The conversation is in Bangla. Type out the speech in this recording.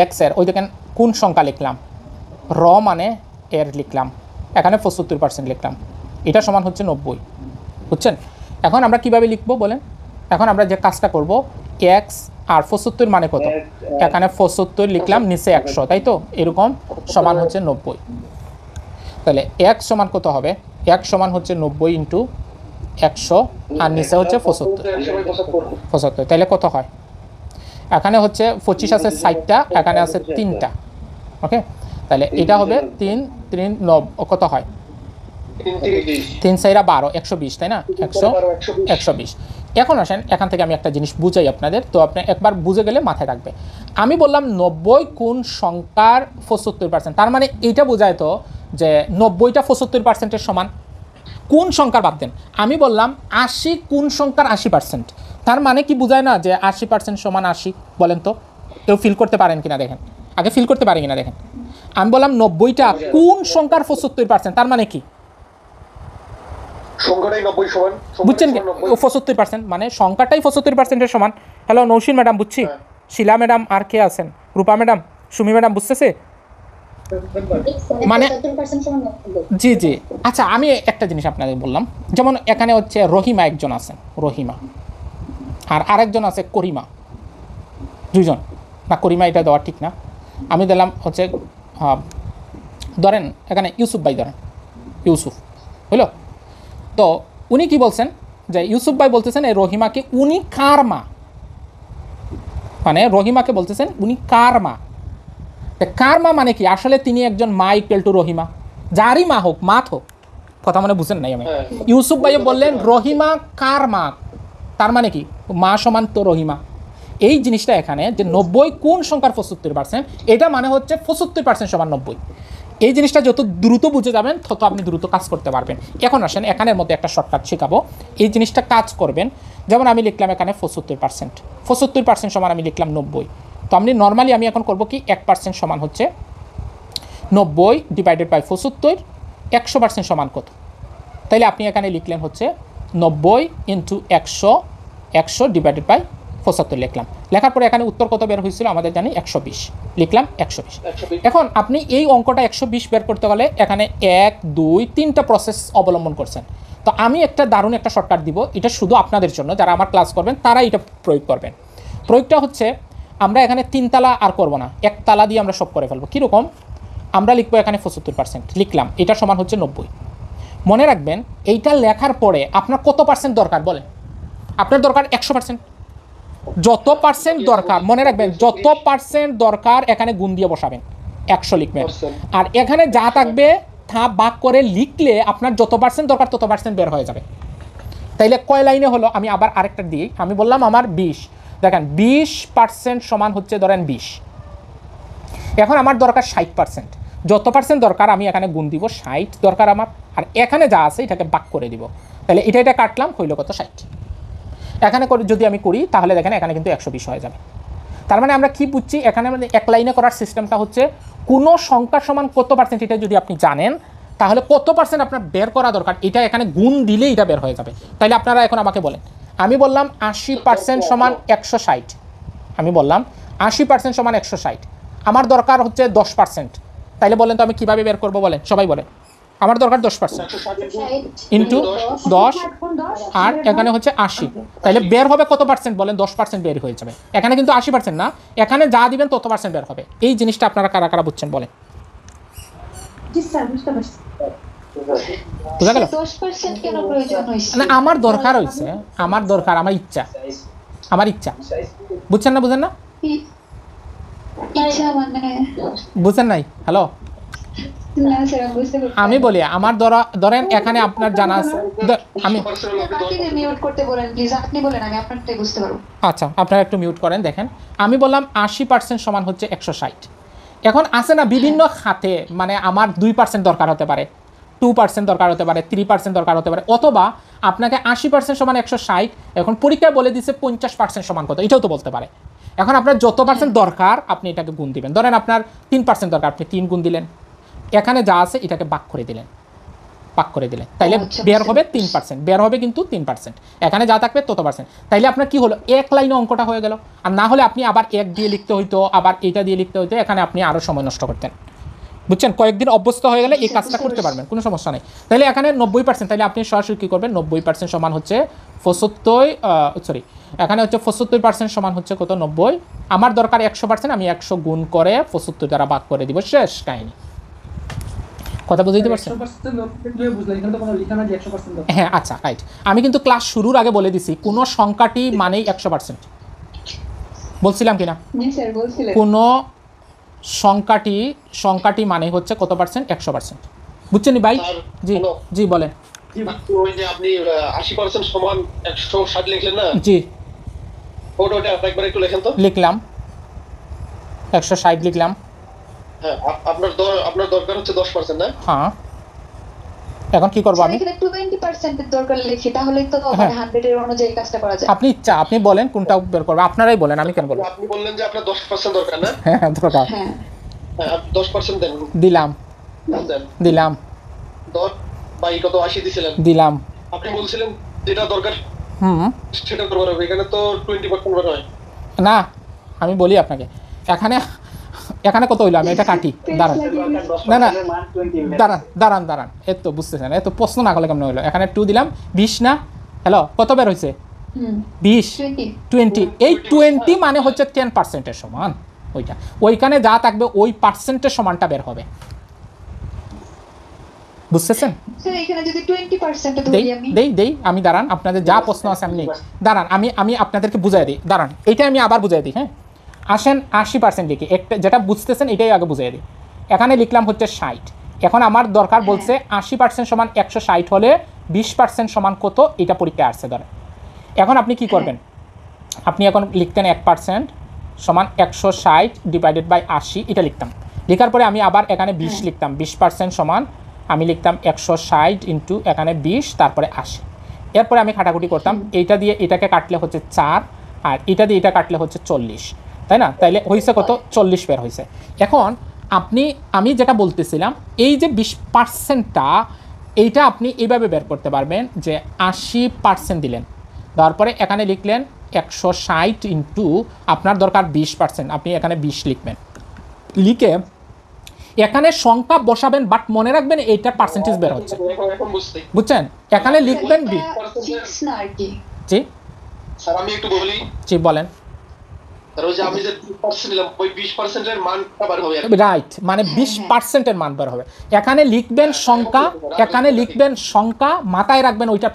এক্সের ওই দেখেন কোন সংখ্যা লিখলাম, র মানে এর লিখলাম, এখানে 75% লিখলাম, এটা সমান হচ্ছে 90, বুঝছেন? এখন আমরা কিভাবে লিখবো বলেন? এখন আমরা যে কাজটা করব, এক্স আর 75 মানে কত, এখানে 75 লিখলাম, নিচে 100, তাই তো, এরকম সমান হচ্ছে 90। তাহলে এক্স সমান কত হবে, এক্স সমান হচ্ছে 90 ইন্টু 100 আর নিচে হচ্ছে 75, তাহলে কত হয়, এখানে হচ্ছে 25 আছে 60টা, এখানে আছে 3টা, ওকে, তাহলে এটা হবে 3 3 9 কত হয়, 3 4 12, 120, তাই না, 120। এখন আসেন এখান থেকে আমি একটা জিনিস বুঝাই আপনাদের, তো আপনি একবার বুঝে গেলে মাথায় রাখবে। আমি বললাম 90 কোন সংখ্যার 75%, তার মানে এইটা বোঝায় তো যে 90টা 75%-এর সমান। কোন সংখ্যার বাদ দেন, আমি বললাম 80 কোন সংখ্যার 80%, তার মানে কি বোঝায় না যে 80% সমান 80? বলেন তো, কেউ ফিল করতে পারেন কিনা দেখেন, আগে ফিল করতে পারেন কিনা দেখেন। আমি বললাম 90টা কোন সংখ্যার 75%, তার মানে কি বুঝছেন? 75% মানে সংখ্যাটাই 75%-এর সমান। হ্যালো নৌশিন ম্যাডাম, বুঝছি, শিলা ম্যাডাম, আর কে আছেন, রূপা ম্যাডাম, সুমি ম্যাডাম, বুঝতেছে মানে? জি জি। আচ্ছা, আমি একটা জিনিস আপনাদের বললাম, যেমন এখানে হচ্ছে রহিমা একজন আছেন, রহিমা, আর আরেকজন আছে করিমা, দুইজন না, করিমা এটা দেওয়া ঠিক না, আমি দিলাম হচ্ছে ধরেন এখানে ইউসুফ ভাই, ধরেন ইউসুফ হইল, তো উনি কি বলছেন যে ইউসুফ ভাই বলতেছেন এই রহিমাকে উনি কার মা, মানে রহিমাকে বলতেছেন উনি কার মা। কার মা মানে কি, আসলে তিনি একজন মা ইকুয়াল টু রহিমা, যারই মা হোক, মাত হোক, কথা মানে বুঝেন নাই আমি। ইউসুফ ভাই বললেন রহিমা কার মা, তার মানে কি মা সমান তো রহিমা। এই জিনিসটা এখানে যে 90 কোন সংখ্যার 75%, এটা মানে হচ্ছে 75% সমান 90। এই জিনিসটা যত দ্রুত বুঝে যাবেন তত আপনি দ্রুত কাজ করতে পারবেন। এখন আসেন এখানের মধ্যে একটা শর্টকাট শেখাবো, এই জিনিসটা কাজ করবেন। যেমন আমি লিখলাম এখানে 75% সমান আমি লিখলাম 90, তো আমি নর্মালি আমি এখন করব কি 1% সমান হচ্ছে 90 ডিভাইডেড বাই 75, 100% সমান কত, তাইলে আপনি এখানে লিখলেন হচ্ছে 90 ইন্টু 100 ডিভাইডেড বাই 75 লিখলাম, লেখার পরে এখানে উত্তর কত বের হয়েছিল আমাদের জানি 120, লিখলাম 120। এখন আপনি এই অঙ্কটা 120 বের করতে গেলে এখানে 1 2 3টা প্রসেস অবলম্বন করছেন, তো আমি একটা দারুণ একটা শর্টকাট দিব, এটা শুধু আপনাদের জন্য, যারা আমার ক্লাস করবেন তারা এটা প্রয়োগ করবেন। প্রয়োগটা হচ্ছে আমরা এখানে 3 তালা আর করব না, 1 তালা দিয়ে আমরা সব করে ফেলবো। কীরকম, আমরা লিখবো এখানে 75% লিখলাম, এটা সমান হচ্ছে 90। মনে রাখবেন এইটা লেখার পরে আপনার কত পার্সেন্ট দরকার বলেন, আপনার দরকার 100%, যত পার্সেন্ট দরকার মনে রাখবেন, যত পার্সেন্ট দরকার এখানে গুণ দিয়ে বসাবেন, 100 লিখবেন, আর এখানে যা থাকবে তা ভাগ করে লিখলে আপনার যত পার্সেন্ট দরকার তত পার্সেন্ট বের হয়ে যাবে। তাইলে কয় লাইনে হলো, আমি আবার আরেকটা দিই, আমি বললাম আমার 20, দেখেন 20% সমান হচ্ছে ধরেন 20, এখন আমার দরকার 60%, যত পার্সেন্ট দরকার আমি এখানে গুণ দিব, 60 দরকার আমার, আর এখানে যা আছে এটাকে ভাগ করে দিব, তাহলে এটা কাটলাম, হইল কত 60। এখানে করে যদি আমি করি তাহলে দেখেন এখানে কিন্তু 120 হয়ে যাবে। তার মানে আমরা কি বুঝছি, এখানে আমাদের এক লাইনে করার সিস্টেমটা হচ্ছে কোনো সংখ্যার সমান কত পার্সেন্ট, এটা যদি আপনি জানেন তাহলে কত পার্সেন্ট আপনার বের করা দরকার, এটা এখানে গুণ দিলেই এটা বের হয়ে যাবে। তাইলে আপনারা এখন আমাকে বলেন, আমি বললাম 80% সমান 160, আমি বললাম 80% সমান 160, আমার দরকার হচ্ছে 10%, তাইলে বলেন তো আমি কীভাবে বের করবো বলেন, সবাই বলেন। আমার দরকার 10% ইন্টু 10 আর এখানে হচ্ছে 80, তাহলে বের হবে কত পার্সেন্ট বলেন, 10% বের হয়ে যাবে। এখানে কিন্তু 80% না, এখানে যা দিবেন তত পার্সেন্ট বের হবে। এই জিনিসটা আপনারা কারা কারা বুঝছেন বলেন? বুঝা গেল? না, আমার দরকার হয়েছে, আমার দরকার, আমার ইচ্ছা, আমার ইচ্ছা, বুঝছেন না, বুঝেন না, বুঝছেন নাই? হ্যালো, আমি বলি আমার ধরেন এখানে আপনার জানা আছে, আমি আচ্ছা আপনারা একটু মিউট করেন, দেখেন আমি বললাম 80% সমান হচ্ছে 160। এখন আছে না বিভিন্ন খাতে, মানে আমার 2% দরকার হতে পারে, 2% দরকার হতে পারে, 3% দরকার হতে পারে, অথবা আপনাকে 80% সমান 160, এখন পরীক্ষায় বলে দিচ্ছে 50% সমান কত, এটাও তো বলতে পারে। এখন আপনার যত পার্সেন্ট দরকার আপনি এটাকে গুণ দিবেন, ধরেন আপনার 3% দরকার, আপনি 3 গুণ দিলেন, এখানে যা আছে এটাকে ভাগ করে দিলেন, পাক করে দিলে, তাইলে বের হবে 3%, বের হবে কিন্তু 3%, এখানে যা থাকবে তত পার্সেন্ট। তাইলে আপনার কি হলো, এক লাইনে অঙ্কটা হয়ে গেল। আর না হলে আপনি আবার 1 দিয়ে লিখতে হইতো, আবার এটা দিয়ে লিখতে হইতো, এখানে আপনি আরও সময় নষ্ট করতেন। বুঝছেন, কয়েকদিন অভ্যস্ত হয়ে গেলে এই কাজটা করতে পারবেন, কোনো সমস্যা নেই। তাহলে এখানে 90%, তাহলে আপনি সরাসরি কী করবেন, 90% সমান হচ্ছে 75, এখানে হচ্ছে 75% সমান হচ্ছে কত, 90। আমার দরকার 100%, আমি 100 গুণ করে 75 দ্বারা ভাগ করে দিব, শেষ কাহিনী। কথা বুঝতে পারছেন? হ্যাঁ, আচ্ছা, রাইট। আমি কিন্তু ক্লাস শুরুর আগে বলে দিছি কোনো সংখ্যাটি মানেই 100%, বলছিলাম কিনা? কোনো সংখ্যাটি মানে হচ্ছে কত পার্সেন্ট, 100%। বুঝছেন ভাই? জি জি বলেন। ওই যে আপনি 80% সমান 160 লিখলেন না? জি, ওটা একবার একটু লেখেন তো। লিখলাম, 160 লিখলাম। হ্যাঁ, আপনার দরকার হচ্ছে 10% না? হ্যাঁ, এখন কি করব আমি? এখানে 20% এর দরকার লিখি, তাহলে তো 100 এর অনুযায়ী কাজটা করা যায়। আপনি বলেন কোনটা বের করব, আপনারাই বলেন, আমি কেন বলবো? আপনি বললেন যে আপনার 10% দরকার না? হ্যাঁ দরকার। হ্যাঁ, আপনি 10% দেন। দিলাম। 10 বাই কত, 80 দিছিলেন? দিলাম। আপনি বলছিলেন যেটা দরকার সেটা দরকার হবে, এখানে তো 20% বের হয় না। আমি বলি আপনাকে, এখানে কত হইলো, আমি এটা কাটি, দাঁড়ান। না দাঁড়ান, এত বুঝতেছেন, এত প্রশ্ন না করলে কেমন হইলো। এখানে 2 দিলাম, 20 না? হ্যালো, কত বের হয়েছে? 20, 20। এই 20 মানে হচ্ছে 10%-এর সমান। ওইখানে যা থাকবে ওই পার্সেন্টের সমানটা বের হবে, বুঝতেছেন? দেই আমি, দাঁড়ান, আপনাদের যা প্রশ্ন আছে আমি দাঁড়ান, আমি আপনাদেরকে বুঝাই দিই, দাঁড়ান, এইটা আমি আবার বুঝাই দিই। হ্যাঁ, আসেন 80% লিখি, একটা যেটা বুঝতেছেন এটাই আগে বুঝাই দিই। এখানে লিখলাম হচ্ছে 60, এখন আমার দরকার বলছে 80% সমান 160 হলে 20% সমান কত, এটা পরীক্ষায় আসছে ধরেন। এখন আপনি কি করবেন, আপনি এখন লিখতেন 1% সমান 160 ডিভাইডেড বাই 80, এটা লিখতাম। লেখার পরে আমি আবার এখানে 20 লিখতাম, 20% সমান আমি লিখতাম 160 ইন্টু এখানে 20 তারপরে 80। এরপরে আমি কাটাকুটি করতাম, এইটা দিয়ে এটাকে কাটলে হচ্ছে 4, আর এটা দিয়ে এটা কাটলে হচ্ছে 40, তাই না? তাইলে হয়েছে কত, 40 বের হয়েছে। এখন আমি যেটা বলতেছিলাম, এই যে 20%টা, এইটা আপনি এইভাবে বের করতে পারবেন যে 80% দিলেন, তারপরে এখানে লিখলেন 160 ইন্টু আপনার দরকার 20%, আপনি এখানে 20 লিখবেন, লিখে এখানে সংখ্যা বসাবেন, বাট মনে রাখবেন এইটা পার্সেন্টেজ বের হচ্ছে, বুঝছেন? এখানে লিখবেন জি স্যার, আমি একটু বলি। জি বলেন। আমি যে 20% নিলাম, ওই 20%-এর মানটা বের হবে, রাইট, মানে 20%-এর মান বের হবে। এখানে লিখবেন সংখ্যা, মাথায় রাখবেন ওইটা